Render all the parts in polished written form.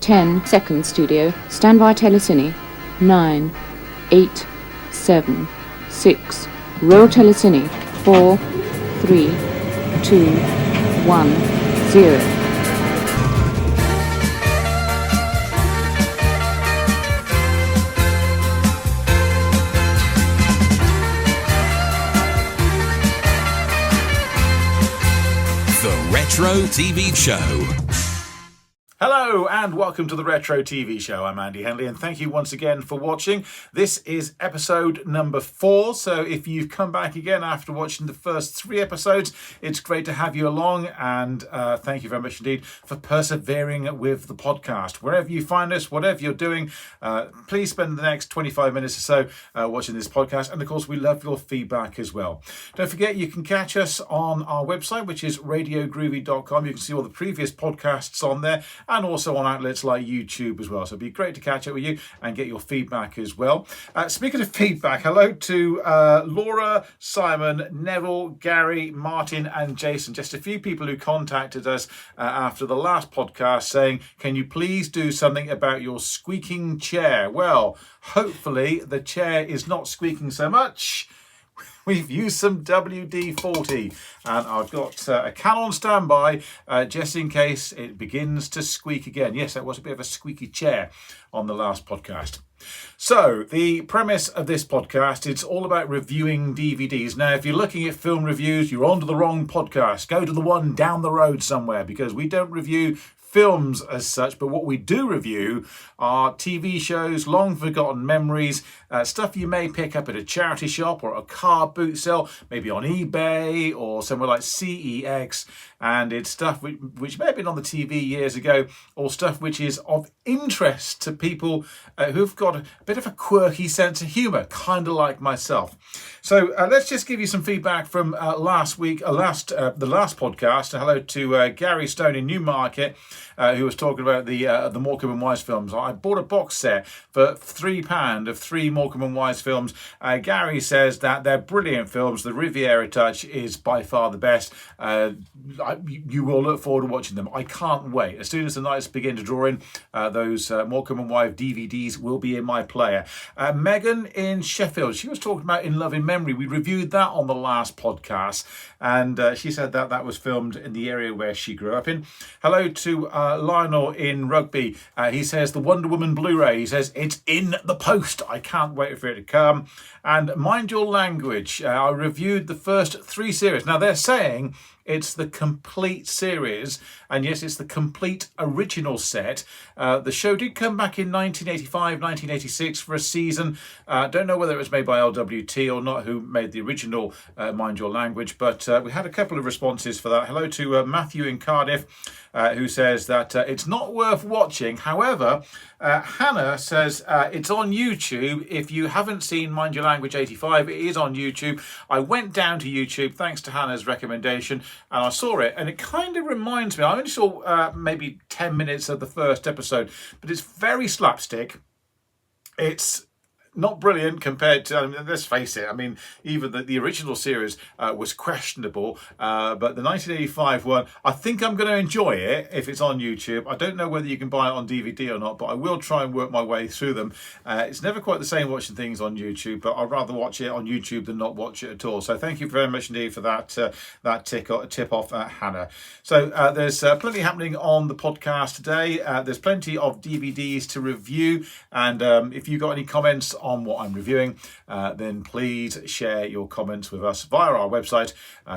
10 seconds, studio. Stand by, telecine. 9, 8, 7, 6. Roll telecine. 4, 3, 2, 1, 0. Retro TV Show. Hello and welcome to the Retro TV Show. I'm Andy Henley and thank you once again for watching. This is episode number 4. So if you've come back again after watching the first 3 episodes, it's great to have you along, and thank you very much indeed for persevering with the podcast. Wherever you find us, whatever you're doing, please spend the next 25 minutes or so watching this podcast. And of course, we love your feedback as well. Don't forget, you can catch us on our website, which is radiogroovy.com. You can see all the previous podcasts on there, and also on outlets like YouTube as well. So it'd be great to catch up with you and get your feedback as well. Speaking of feedback, hello to Laura, Simon, Neville, Gary, Martin and Jason. Just a few people who contacted us after the last podcast saying, can you please do something about your squeaking chair? Well, hopefully the chair is not squeaking so much. We've used some WD-40 and I've got a can on standby just in case it begins to squeak again. Yes, that was a bit of a squeaky chair on the last podcast. So the premise of this podcast, it's all about reviewing DVDs. Now, if you're looking at film reviews, you're onto the wrong podcast. Go to the one down the road somewhere, because we don't review films as such, but what we do review are TV shows, long forgotten memories, stuff you may pick up at a charity shop or a car boot sale, maybe on eBay or somewhere like CEX, and it's stuff which may have been on the TV years ago, or stuff which is of interest to people who've got a bit of a quirky sense of humour, kind of like myself. So let's just give you some feedback from last week, the last podcast. Hello to Gary Stone in Newmarket, who was talking about the Morecambe and Wise films. I bought a box set for £3 of 3 Morecambe and Wise films. Gary says that they're brilliant films. The Riviera Touch is by far the best. You will look forward to watching them. I can't wait. As soon as the nights begin to draw in, those Morecambe and Wise DVDs will be in my player. Megan in Sheffield, she was talking about In Love in Memory. We reviewed that on the last podcast, and she said that that was filmed in the area where she grew up in. Hello to Lionel in Rugby. He says the Wonder Woman Blu-ray, he says it's in the post. I can't wait for it to come. And Mind Your Language, I reviewed the first 3 series. Now they're saying it's the complete series, and yes, it's the complete original set. The show did come back in 1985, 1986 for a season. Don't know whether it was made by LWT or not, who made the original Mind Your Language, but we had a couple of responses for that. Hello to Matthew in Cardiff, who says that it's not worth watching. However, Hannah says it's on YouTube. If you haven't seen Mind Your Language 85, it is on YouTube. I went down to YouTube thanks to Hannah's recommendation, and I saw it, and it kind of reminds me, I only saw maybe 10 minutes of the first episode, but it's very slapstick. It's not brilliant compared to, let's face it, even the original series was questionable, but the 1985 one, I think I'm going to enjoy it if it's on YouTube. I don't know whether you can buy it on DVD or not, but I will try and work my way through them. It's never quite the same watching things on YouTube, but I'd rather watch it on YouTube than not watch it at all. So thank you very much indeed for that tip off, Hannah. So there's plenty happening on the podcast today. There's plenty of DVDs to review, and if you've got any comments on what I'm reviewing, then please share your comments with us via our website,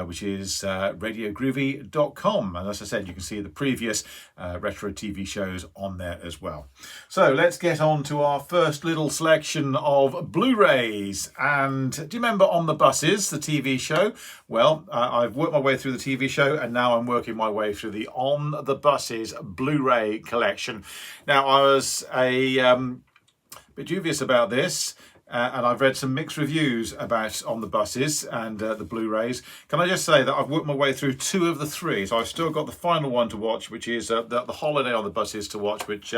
which is radiogroovy.com. And as I said, you can see the previous retro TV shows on there as well. So let's get on to our first little selection of Blu-rays. And do you remember On the Buses, the TV show? Well, I've worked my way through the TV show, and now I'm working my way through the On the Buses Blu-ray collection. Now, I was a bit dubious about this, and I've read some mixed reviews about On the Buses and the Blu-rays. Can I just say that I've worked my way through 2 of the 3, so I've still got the final one to watch, which is the Holiday on the Buses to watch, which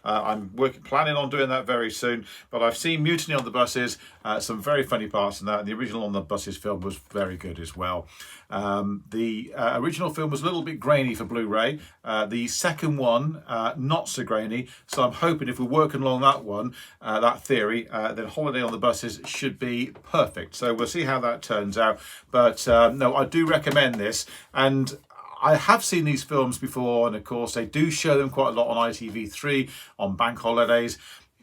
I'm planning on doing that very soon. But I've seen Mutiny on the Buses, some very funny parts in that, and the original On the Buses film was very good as well. The original film was a little bit grainy for Blu-ray. The second one, not so grainy. So I'm hoping if we're working along that one, that theory, then Holiday on the Buses should be perfect. So we'll see how that turns out. But no, I do recommend this. And I have seen these films before, and of course they do show them quite a lot on ITV3 on bank holidays.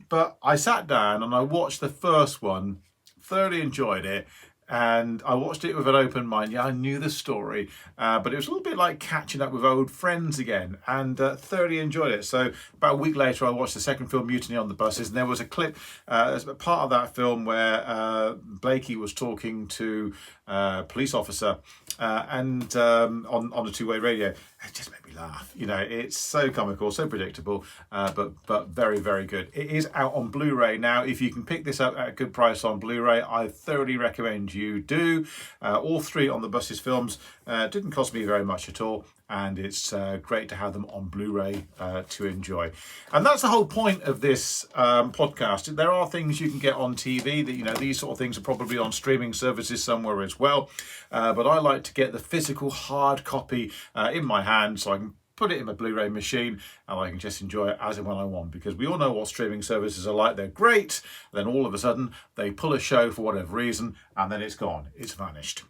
But I sat down and I watched the first one, thoroughly enjoyed it. And I watched it with an open mind. Yeah, I knew the story, but it was a little bit like catching up with old friends again, and thoroughly enjoyed it. So about a week later, I watched the second film, Mutiny on the Buses, and there was a clip, as a part of that film, where Blakey was talking to a police officer and on the two-way radio. It just made me laugh. You know, it's so comical, so predictable, but very, very good. It is out on Blu-ray now. If you can pick this up at a good price on Blu-ray, I thoroughly recommend you do. All 3 On the Buses films didn't cost me very much at all, and it's great to have them on Blu-ray to enjoy. And that's the whole point of this podcast. There are things you can get on TV that, you know, these sort of things are probably on streaming services somewhere as well. But I like to get the physical hard copy in my hand, so I can put it in my Blu-ray machine and I can just enjoy it as and when I want, because we all know what streaming services are like. They're great, then all of a sudden they pull a show for whatever reason and then it's gone, it's vanished.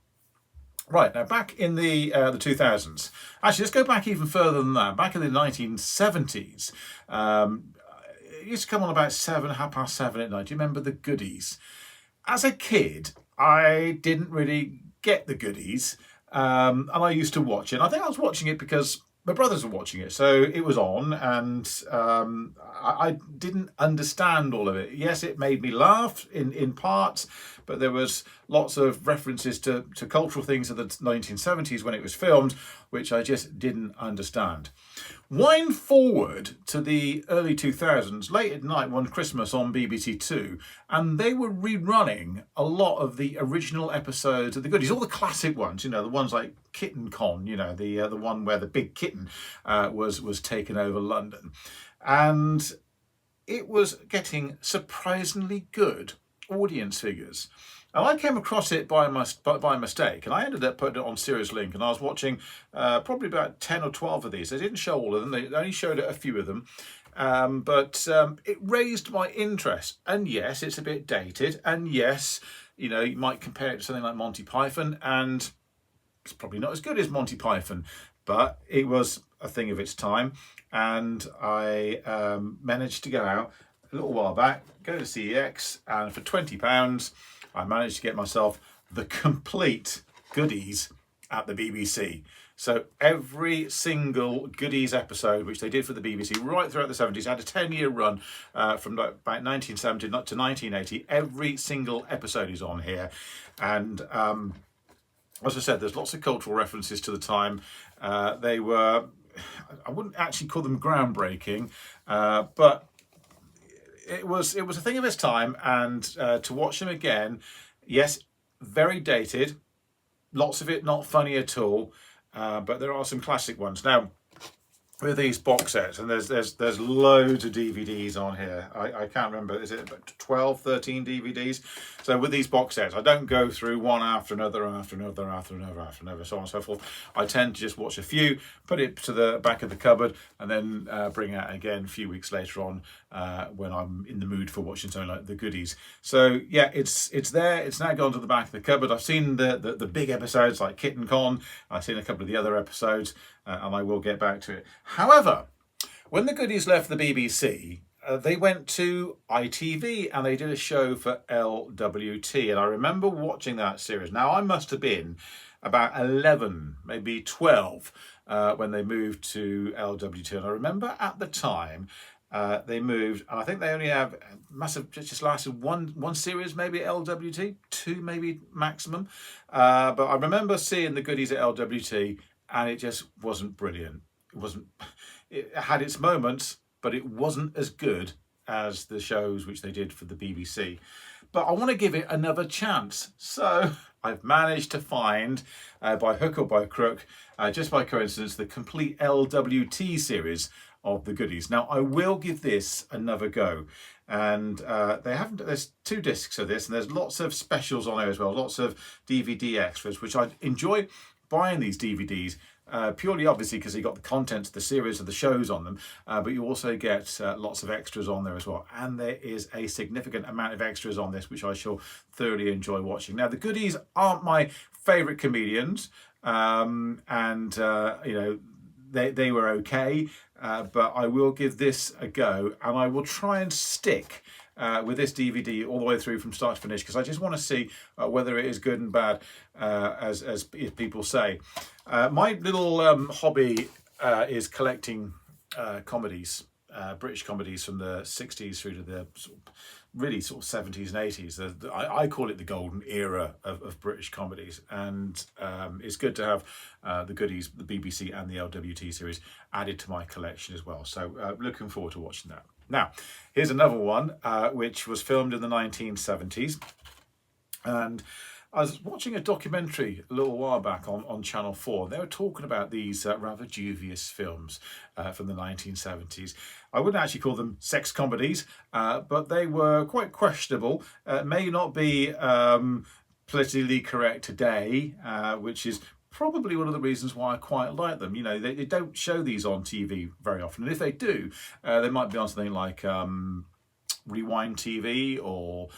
Right, now back in the 2000s, actually let's go back even further than that. Back in the 1970s, it used to come on about 7:30 at night. Do you remember the Goodies? As a kid, I didn't really get the Goodies, and I used to watch it. I think I was watching it because my brothers were watching it, so it was on, and I didn't understand all of it. Yes, it made me laugh in parts, but there was lots of references to cultural things of the 1970s when it was filmed, which I just didn't understand. Wind forward to the early 2000s, late at night one Christmas on BBC Two, and they were rerunning a lot of the original episodes of the Goodies, all the classic ones, you know, the ones like Kitten Con, you know, the one where the big kitten was taken over London. And it was getting surprisingly good audience figures. And I came across it by mistake, and I ended up putting it on Serious Link, and I was watching probably about 10 or 12 of these. They didn't show all of them, they only showed a few of them, but it raised my interest. And yes, it's a bit dated, and yes, you know, you might compare it to something like Monty Python, and it's probably not as good as Monty Python, but it was a thing of its time. And I managed to go out a little while back, go to CEX, and for £20 I managed to get myself the complete Goodies at the BBC. So every single Goodies episode, which they did for the BBC right throughout the 70s, had a 10-year run from about 1970 to 1980. Every single episode is on here. And as I said, there's lots of cultural references to the time. They were, I wouldn't actually call them groundbreaking, but it was a thing of its time, and to watch them again, yes, very dated, lots of it not funny at all, but there are some classic ones. Now, with these box sets, and there's loads of DVDs on here. I can't remember, is it about 12, 13 DVDs? So with these box sets, I don't go through one after another, so on and so forth. I tend to just watch a few, put it to the back of the cupboard, and then bring it out again a few weeks later on when I'm in the mood for watching something like the Goodies. So yeah, it's there. It's now gone to the back of the cupboard. I've seen the big episodes like Kitten Con. I've seen a couple of the other episodes, and I will get back to it. However, when the Goodies left the BBC, they went to ITV and they did a show for LWT. And I remember watching that series. Now, I must have been about 11, maybe 12, when they moved to LWT. And I remember at the time, they moved, and I think they only must have just lasted one series, maybe at LWT, 2 maybe maximum. But I remember seeing the Goodies at LWT, and it just wasn't brilliant. It had its moments, but it wasn't as good as the shows which they did for the BBC. But I want to give it another chance. So I've managed to find, by hook or by crook, just by coincidence, the complete LWT series of the goodies. Now, I will give this another go. And there's 2 discs of this, and there's lots of specials on there as well, lots of DVD extras, which I enjoy buying these DVDs. Purely obviously because you got the contents of the series of the shows on them, but you also get lots of extras on there as well, and there is a significant amount of extras on this which I shall thoroughly enjoy watching. Now, the goodies aren't my favourite comedians, they were okay, but I will give this a go, and I will try and stick with this DVD all the way through from start to finish, because I just want to see whether it is good and bad, as people say. My little hobby is collecting comedies, British comedies from the 60s through to the really sort of 70s and 80s. I call it the golden era of British comedies, and it's good to have the goodies, the BBC and the LWT series added to my collection as well. So looking forward to watching that. Now, here's another one which was filmed in the 1970s, and I was watching a documentary a little while back on Channel 4. They were talking about these rather dubious films from the 1970s. I wouldn't actually call them sex comedies, but they were quite questionable. May not be politically correct today, which is probably one of the reasons why I quite like them. You know, they don't show these on TV very often, and if they do, they might be on something like Rewind TV or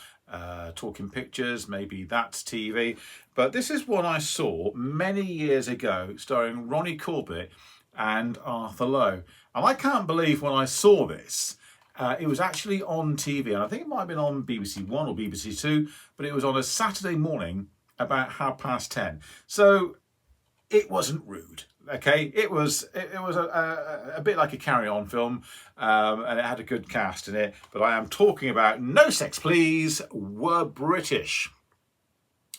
Talking Pictures, maybe That's TV. But this is one I saw many years ago, starring Ronnie Corbett and Arthur Lowe. And I can't believe when I saw this, it was actually on TV, and I think it might have been on BBC One or BBC Two, but it was on a Saturday morning about 10:30. So it wasn't rude. Okay, it was a bit like a carry-on film, and it had a good cast in it. But I am talking about No Sex Please Were British.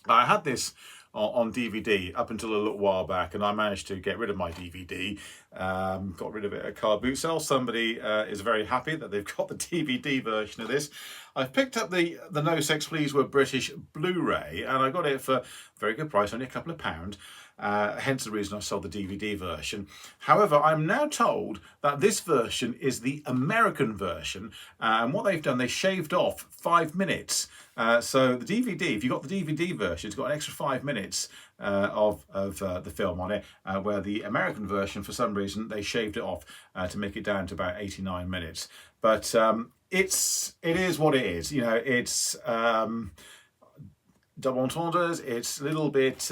I had this on DVD up until a little while back, and I managed to get rid of my DVD. Got rid of it at a car boot sale. Somebody is very happy that they've got the DVD version of this. I've picked up the No Sex Please Were British Blu-ray, and I got it for a very good price, only a couple of pounds. Hence the reason I sold the DVD version. However, I'm now told that this version is the American version, and what they've done, they shaved off 5 minutes. So the DVD, if you've got the DVD version, it's got an extra 5 minutes of the film on it, where the American version, for some reason, they shaved it off to make it down to about 89 minutes. But it is what it is. You know, it's double entendres. It's a little bit.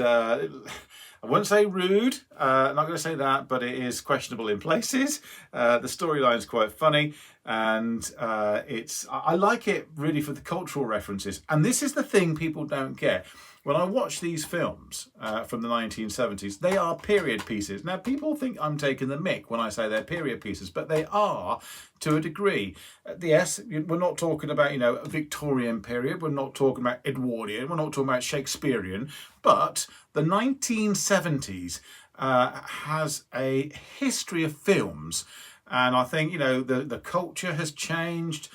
I wouldn't say rude, not going to say that, but it is questionable in places. The storyline's quite funny, and I like it really for the cultural references. And this is the thing people don't get. When I watch these films from the 1970s, they are period pieces. Now, people think I'm taking the mick when I say they're period pieces, but they are to a degree. Yes, we're not talking about, a Victorian period. We're not talking about Edwardian. We're not talking about Shakespearean. But the 1970s has a history of films. And I think, the culture has changed.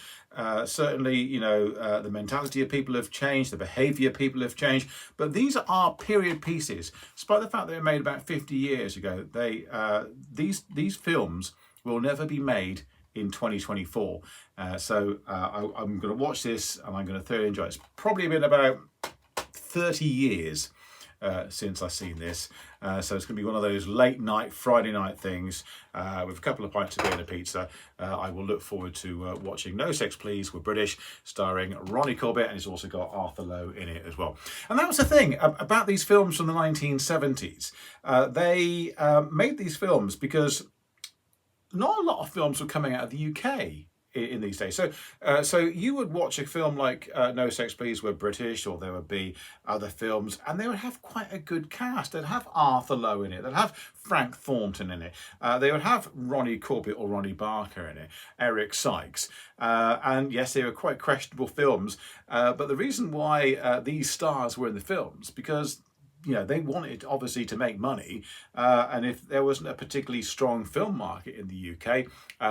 Certainly, the mentality of people have changed, the behaviour of people have changed, but these are period pieces. Despite the fact they were made about 50 years ago, these films will never be made in 2024. So I'm going to watch this, and I'm going to thoroughly enjoy it. It's probably been about 30 years since I've seen this. So it's going to be one of those late night, Friday night things with a couple of pints of beer and a pizza. I will look forward to watching No Sex Please Were British, starring Ronnie Corbett, and it's also got Arthur Lowe in it as well. And that was the thing about these films from the 1970s. They made these films because not a lot of films were coming out of the UK in these days. So you would watch a film like No Sex Please Were British, or there would be other films, and they would have quite a good cast. They'd have Arthur Lowe in it. They'd have Frank Thornton in it. They would have Ronnie Corbett or Ronnie Barker in it, Eric Sykes. And yes, they were quite questionable films. But the reason why these stars were in the films, because they wanted obviously to make money, and if there wasn't a particularly strong film market in the UK,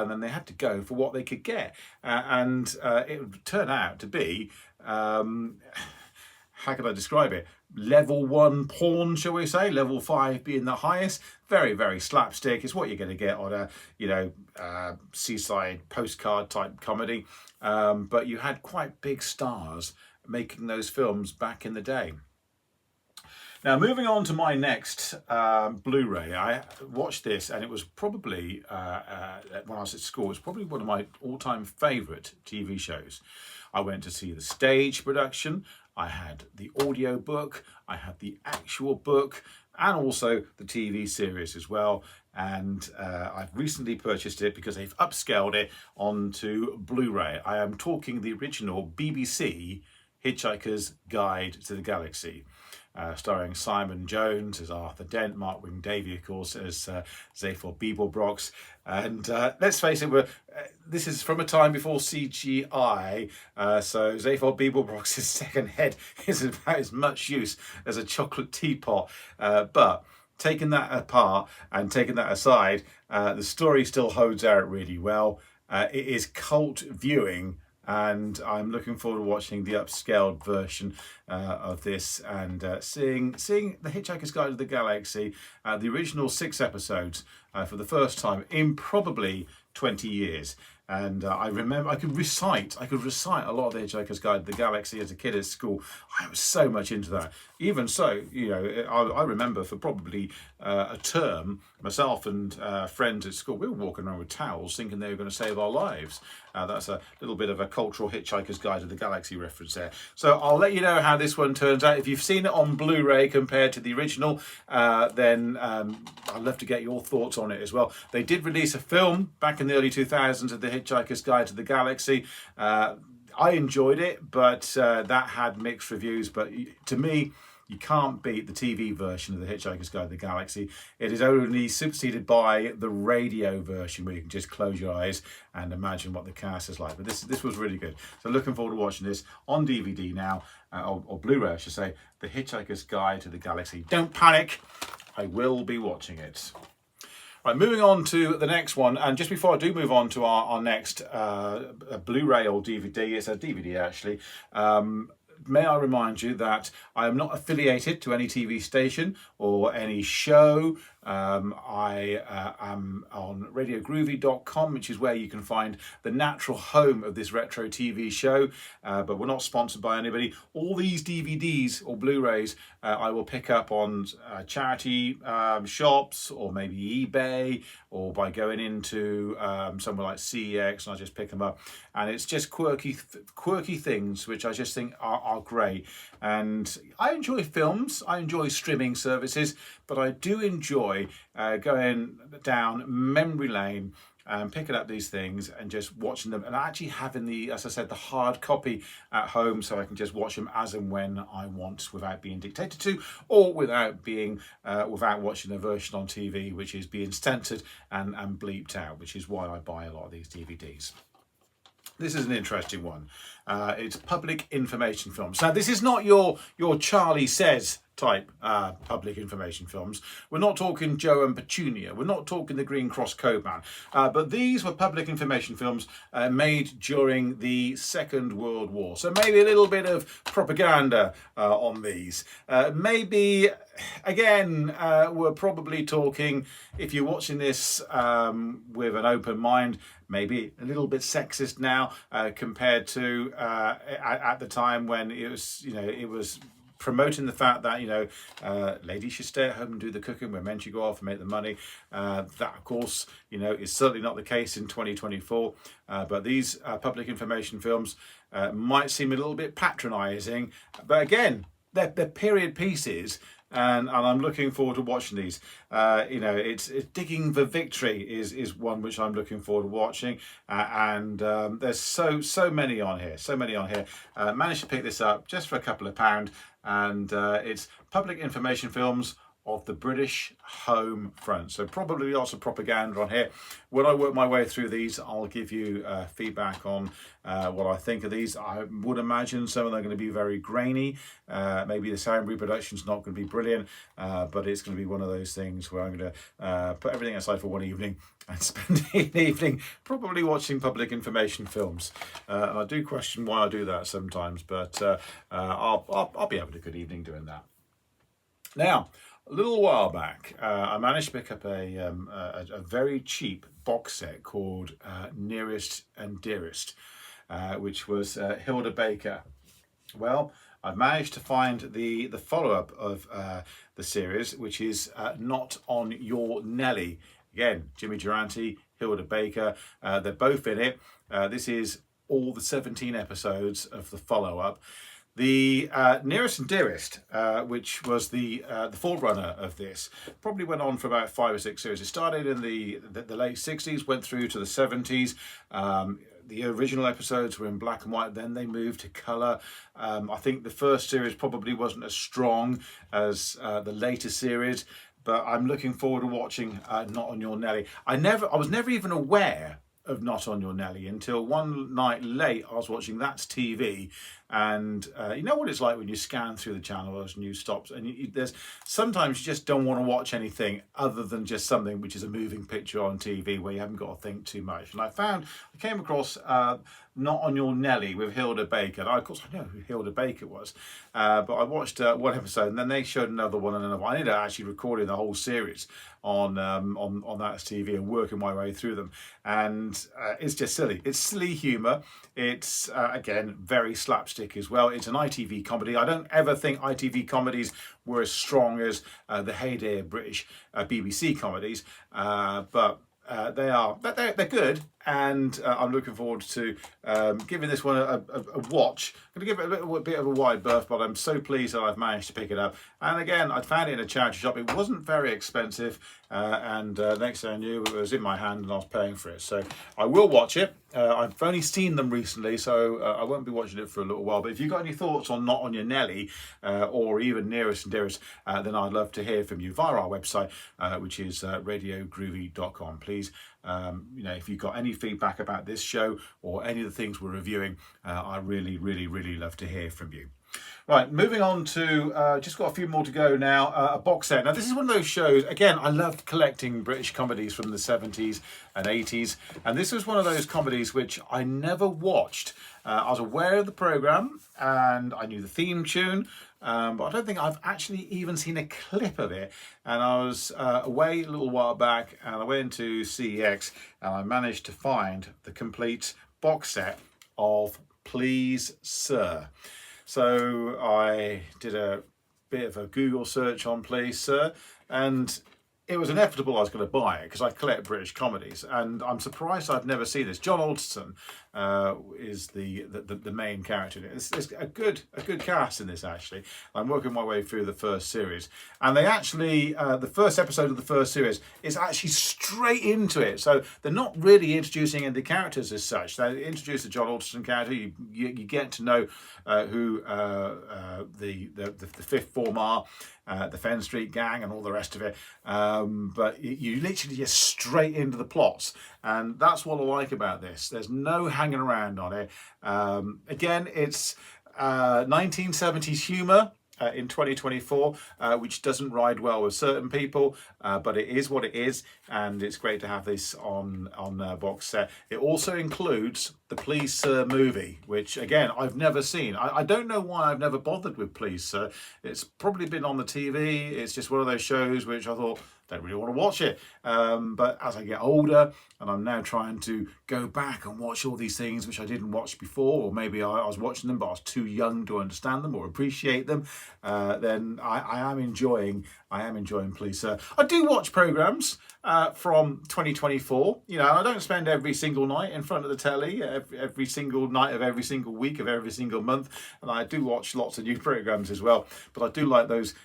then they had to go for what they could get, and it would turn out to be, how can I describe it? Level 1 porn, shall we say? Level 5 being the highest. Very, very slapstick. It's what you're going to get on a, seaside postcard type comedy. But you had quite big stars making those films back in the day. Now, moving on to my next Blu-ray, I watched this, and it was probably, when I was at school, it's probably one of my all-time favourite TV shows. I went to see the stage production, I had the audio book, I had the actual book, and also the TV series as well. And I've recently purchased it because they've upscaled it onto Blu-ray. I am talking the original BBC Hitchhiker's Guide to the Galaxy. Starring Simon Jones as Arthur Dent, Mark Wing Davey, of course, as Zaphod Beeblebrox. And let's face it, this is from a time before CGI, so Zaphod Beeblebrox's second head is about as much use as a chocolate teapot. But taking that apart and taking that aside, the story still holds out really well. It is cult viewing, and I'm looking forward to watching the upscaled version of this and seeing The Hitchhiker's Guide to the Galaxy, the original 6 episodes, for the first time in probably 20 years. And I remember I could recite a lot of The Hitchhiker's Guide to the Galaxy as a kid at school. I was so much into that. Even so, I remember for probably a term, myself and friends at school, we were walking around with towels thinking they were going to save our lives. That's a little bit of a cultural Hitchhiker's Guide to the Galaxy reference there. So I'll let you know how this one turns out. If you've seen it on Blu-ray compared to the original, then I'd love to get your thoughts on it as well. They did release a film back in the early 2000s of The Hitchhiker's Guide to the Galaxy. I enjoyed it, but that had mixed reviews. But to me, you can't beat the TV version of The Hitchhiker's Guide to the Galaxy. It is only superseded by the radio version, where you can just close your eyes and imagine what the cast is like. But this was really good. So looking forward to watching this on DVD now, or Blu-ray I should say, The Hitchhiker's Guide to the Galaxy. Don't panic, I will be watching it. Right, moving on to the next one, and just before I do move on to our next Blu-ray or DVD, it's a DVD actually, may I remind you that I am not affiliated to any TV station or any show. I am on radiogroovy.com, which is where you can find the natural home of this retro TV show, but we're not sponsored by anybody. All these DVDs or Blu-rays I will pick up on charity shops, or maybe eBay, or by going into somewhere like CEX, and I just pick them up. And it's just quirky things which I just think are great. And I enjoy films, I enjoy streaming services, but I do enjoy going down memory lane and picking up these things and just watching them, and actually having as I said, the hard copy at home, so I can just watch them as and when I want, without being dictated to, or without watching a version on TV which is being censored and bleeped out, which is why I buy a lot of these DVDs. This is an interesting one. It's public information films. Now, this is not your Charlie Says type public information films. We're not talking Joe and Petunia. We're not talking the Green Cross Code Man. But these were public information films made during the Second World War. So maybe a little bit of propaganda on these. Maybe, again, we're probably talking, if you're watching this with an open mind, maybe a little bit sexist now compared to at the time when it was promoting the fact that ladies should stay at home and do the cooking, where men should go off and make the money. That, of course, is certainly not the case in 2024. But these public information films might seem a little bit patronising, but again, they're period pieces. And I'm looking forward to watching these. It's Digging for Victory is one which I'm looking forward to watching, and there's so many on here. Managed to pick this up just for a couple of £, and it's public information films of the British home front. So probably lots of propaganda on here. When I work my way through these, I'll give you feedback on what I think of these. I would imagine some of them are going to be very grainy. Maybe the sound reproduction is not going to be brilliant, but it's going to be one of those things where I'm going to put everything aside for one evening and spend an evening probably watching public information films. And I do question why I do that sometimes, but I'll be having a good evening doing that. Now, a little while back, I managed to pick up a very cheap box set called Nearest and Dearest, which was Hilda Baker. Well, I've managed to find the follow-up of the series, which is Not On Your Nelly. Again, Jimmy Durante, Hilda Baker, they're both in it. This is all the 17 episodes of the follow-up. The Nearest and Dearest, which was the forerunner of this, probably went on for about 5 or 6 series. It started in the late 60s, went through to the 70s. The original episodes were in black and white, then they moved to colour. I think the first series probably wasn't as strong as the later series, but I'm looking forward to watching Not On Your Nelly. I was never even aware of Not On Your Nelly until one night late I was watching That's TV, and you know what it's like when you scan through the channels and you stop, and there's sometimes you just don't want to watch anything other than just something which is a moving picture on TV where you haven't got to think too much. And I came across Not On Your Nelly with Hilda Baker. And of course I know who Hilda Baker was, but I watched one episode and then they showed another one and another one. I ended up actually recording the whole series on That's TV and working my way through them, and it's just silly. It's silly humour. It's again very slapstick as well. It's an ITV comedy. I don't ever think ITV comedies were as strong as the heyday of British BBC comedies, but they're good, and I'm looking forward to giving this one a watch. I'm going to give it a little bit of a wide berth, but I'm so pleased that I've managed to pick it up. And again, I found it in a charity shop. It wasn't very expensive, and next thing I knew, it was in my hand and I was paying for it. So I will watch it. I've only seen them recently, so I won't be watching it for a little while. But if you've got any thoughts on Not On Your Nelly, or even Nearest and Dearest, then I'd love to hear from you via our website, which is radiogroovy.com. Please, if you've got any feedback about this show or any of the things we're reviewing, I really, really, really love to hear from you. Right, moving on to, just got a few more to go now, a box set. Now, this is one of those shows, again, I love collecting British comedies from the 70s and 80s, and this was one of those comedies which I never watched. I was aware of the programme, and I knew the theme tune, but I don't think I've actually even seen a clip of it. And I was away a little while back, and I went into CEX, and I managed to find the complete box set of Please Sir. So I did a bit of a Google search on Please Sir, and it was inevitable I was going to buy it because I collect British comedies, and I'm surprised I've never seen this. John Alderson is the main character. It's a good cast in this, actually. I'm working my way through the first series, and they actually the first episode of the first series is actually straight into it. So they're not really introducing any characters as such. They introduce the John Alderson character. You get to know who the fifth form are. The Fen Street Gang and all the rest of it, but you literally just straight into the plots, and that's what I like about this. There's no hanging around on it. Again, it's 1970s humour in 2024, which doesn't ride well with certain people, but it is what it is, and it's great to have this on box set. It also includes the Please Sir movie, which again I've never seen. I don't know why I've never bothered with Please Sir. It's probably been on the TV. It's just one of those shows which I thought, don't really want to watch it, but as I get older and I'm now trying to go back and watch all these things which I didn't watch before, or maybe I was watching them but I was too young to understand them or appreciate them, then I am enjoying Please Sir. I do watch programmes from 2024. I don't spend every single night in front of the telly, every single night of every single week of every single month, and I do watch lots of new programmes as well, but I do like those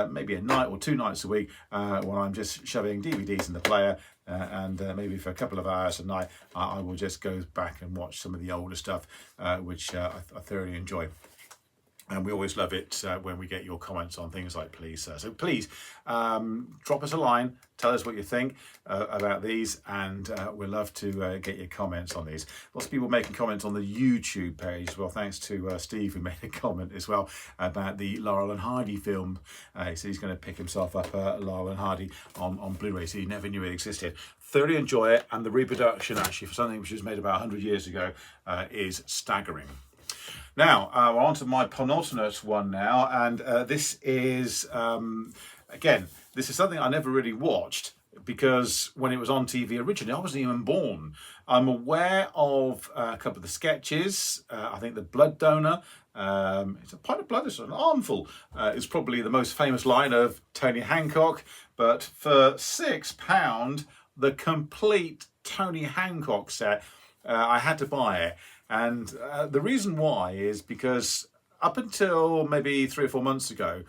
maybe a night or 2 nights a week when I'm just shoving DVDs in the player, and maybe for a couple of hours a night I will just go back and watch some of the older stuff, which I thoroughly enjoy. And we always love it when we get your comments on things like Please Sir. So please drop us a line, tell us what you think about these, and we'd love to get your comments on these. Lots of people making comments on the YouTube page as well. Thanks to Steve, who made a comment as well about the Laurel and Hardy film. He said he's going to pick himself up Laurel and Hardy on Blu-ray, so he never knew it existed. Thoroughly enjoy it, and the reproduction actually for something which was made about 100 years ago is staggering. Now, we're on to my penultimate one now, and this is, again, this is something I never really watched because when it was on TV originally, I wasn't even born. I'm aware of a couple of the sketches. I think The Blood Donor, it's a pint of blood, it's an armful, is probably the most famous line of Tony Hancock, but for £6, the complete Tony Hancock set, I had to buy it. And the reason why is because up until maybe 3 or 4 months ago,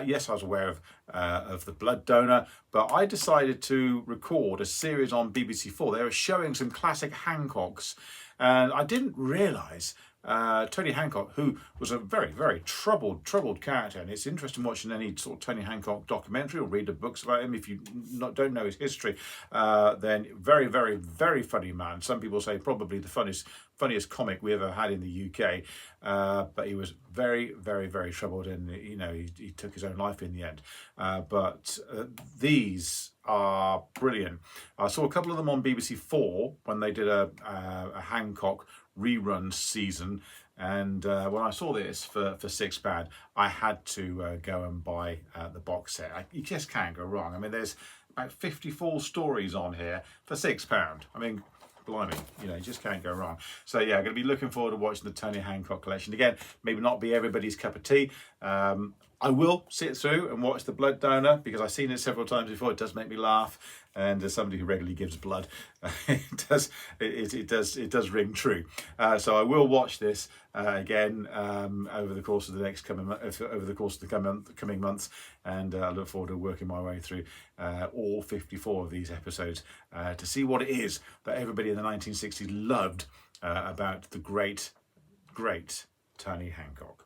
yes, I was aware of The Blood Donor, but I decided to record a series on BBC4. They were showing some classic Hancocks, and I didn't realise Tony Hancock, who was a very, very troubled character, and it's interesting watching any sort of Tony Hancock documentary or read the books about him if you don't know his history. Then very, very, very funny man. Some people say probably the funniest comic we ever had in the UK, but he was very, very, very troubled, and he took his own life in the end. But these are brilliant. I saw a couple of them on BBC4 when they did a Hancock rerun season, and when I saw this for £6, I had to go and buy the box set. You just can't go wrong. I mean, there's about 54 stories on here for £6. I mean, blimey, you just can't go wrong. So yeah, I'm going to be looking forward to watching the Tony Hancock collection. Again, maybe not be everybody's cup of tea. I will sit through and watch The Blood Donor because I've seen it several times before. It does make me laugh, and as somebody who regularly gives blood, it does ring true. So I will watch this again over the course of the coming months, and I look forward to working my way through all 54 of these episodes to see what it is that everybody in the 1960s loved about the great Tony Hancock.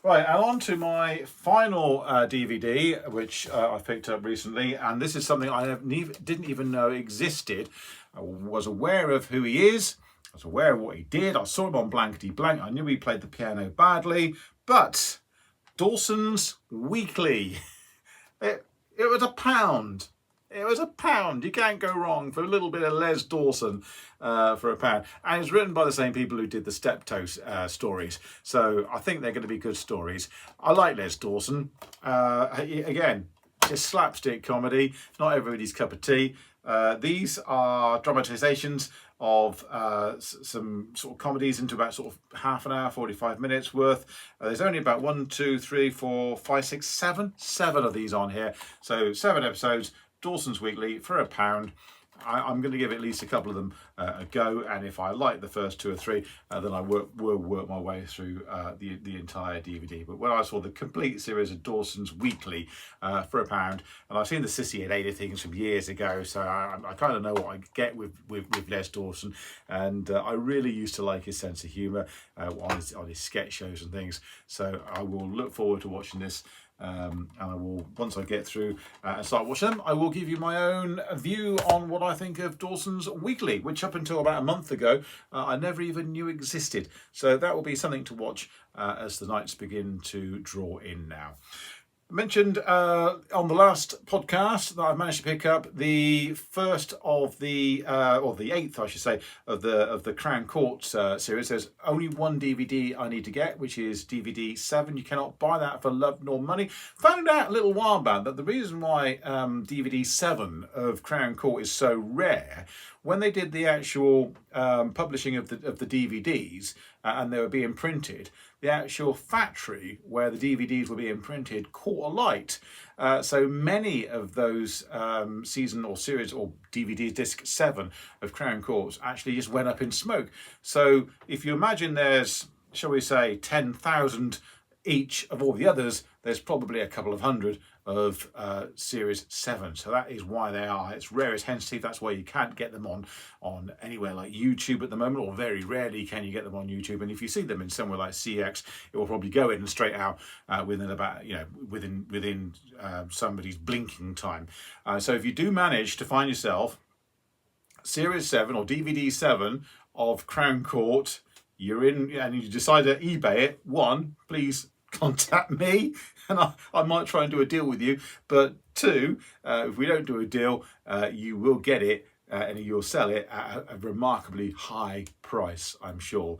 Right, and on to my final DVD, which I picked up recently, and this is something I didn't even know existed. I was aware of who he is, I was aware of what he did, I saw him on Blankety Blank, I knew he played the piano badly, but Dawson's Weekly, it was £1. It was £1. You can't go wrong for a little bit of Les Dawson for £1. And it's written by the same people who did the Steptoe stories. So I think they're going to be good stories. I like Les Dawson. Again, just slapstick comedy. Not everybody's cup of tea. These are dramatisations of some sort of comedies into about sort of half an hour, 45 minutes worth. There's only about 1, 2, 3, 4, 5, 6, 7 of these on here. So 7 episodes. Dawson's Weekly for £1. I'm going to give at least a couple of them a go, and if I like the first 2 or 3, then I will work my way through the entire DVD. But when I saw the complete series of Dawson's Weekly for £1, and I've seen the Sissy and Ada things from years ago, so I kind of know what I get with Les Dawson, and I really used to like his sense of humour on his sketch shows and things. So I will look forward to watching this. And I will, once I get through and start watching them, I will give you my own view on what I think of Dawson's Weekly, which up until about a month ago I never even knew existed. So that will be something to watch as the nights begin to draw in now. I mentioned on the last podcast that I've managed to pick up the first of the, or the 8th, I should say, of the Crown Court series. There's only one DVD I need to get, which is DVD 7. You cannot buy that for love nor money. Found out a little while back that the reason why DVD 7 of Crown Court is so rare, when they did the actual publishing of the DVDs and they were being printed, the actual factory where the DVDs were being printed caught alight. So many of those season or series or DVD disc 7 of Crown Courts actually just went up in smoke. So if you imagine there's, shall we say, 10,000 each of all the others, there's probably a couple of hundred of Series 7. So that is why they are. It's rare as hen's teeth. That's why you can't get them on anywhere like YouTube at the moment, or very rarely can you get them on YouTube. And if you see them in somewhere like CX, it will probably go in and straight out within about, within somebody's blinking time. So if you do manage to find yourself Series 7 or DVD 7 of Crown Court, you're in and you decide to eBay it, one, please contact me and I might try and do a deal with you. But two, if we don't do a deal, you will get it and you'll sell it at a remarkably high price, I'm sure.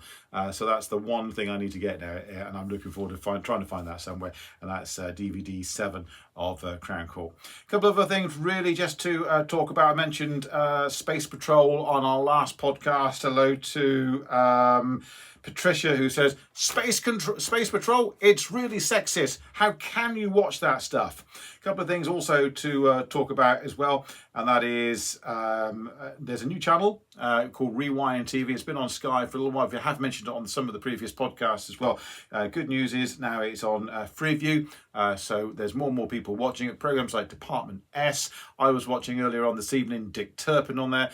So that's the one thing I need to get now, and I'm looking forward to trying to find that somewhere, and that's DVD 7 of Crown Court. A couple of other things really just to talk about. I mentioned Space Patrol on our last podcast. Hello to Patricia, who says, Space Patrol, it's really sexist. How can you watch that stuff? A couple of things also to talk about as well, and that is there's a new channel called Rewind TV. It's been on Sky for a little while. I have mentioned it on some of the previous podcasts as well. Good news is now it's on Freeview, so there's more and more people watching it. Programs like Department S, I was watching earlier on this evening, Dick Turpin on there.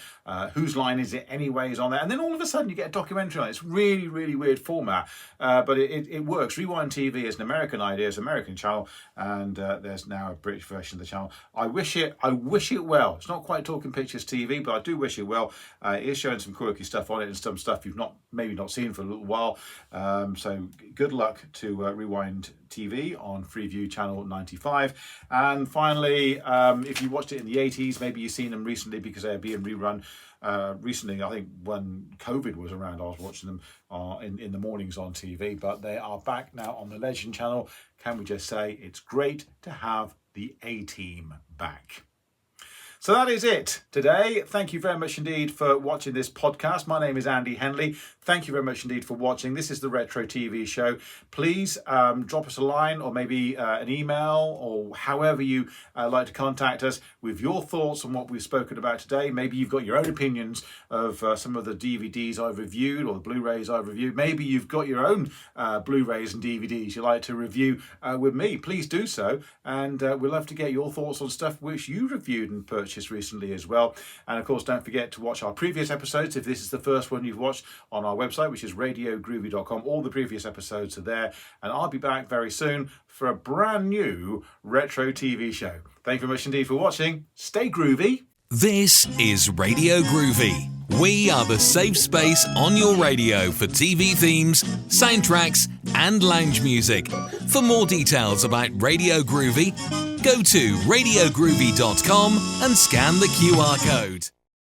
Whose Line Is It Anyway is on there, and then all of a sudden you get a documentary on it. It's really, really weird format, but it works. Rewind TV is an American idea, it's an American channel, and there's now a British version of the channel. I wish it well. It's not quite Talking Pictures TV, but I do wish it well. It is showing some quirky stuff on it and some stuff you've maybe not seen for a little while. So good luck to Rewind TV on Freeview channel 95. And finally, if you watched it in the 80s, maybe you've seen them recently because they're being rerun. Recently, I think when COVID was around, I was watching them in the mornings on TV, but they are back now on the Legend channel. Can we just say it's great to have the A-Team back. So that is it today. Thank you very much indeed for watching this podcast. My name is Andy Henley. Thank you very much indeed for watching. This is the Retro TV Show. Please drop us a line or maybe an email or however you like to contact us with your thoughts on what we've spoken about today. Maybe you've got your own opinions of some of the DVDs I've reviewed or the Blu-rays I've reviewed. Maybe you've got your own Blu-rays and DVDs you'd like to review with me. Please do so. And we'd love to get your thoughts on stuff which you reviewed and purchased recently as well. And of course, don't forget to watch our previous episodes if this is the first one you've watched on our website, which is radiogroovy.com. All the previous episodes are there, and I'll be back very soon for a brand new Retro TV show. Thank you very much indeed for watching. Stay groovy. This is Radio Groovy. We are the safe space on your radio for TV themes, soundtracks and lounge music. For more details about Radio Groovy, go to radiogroovy.com and scan the QR code.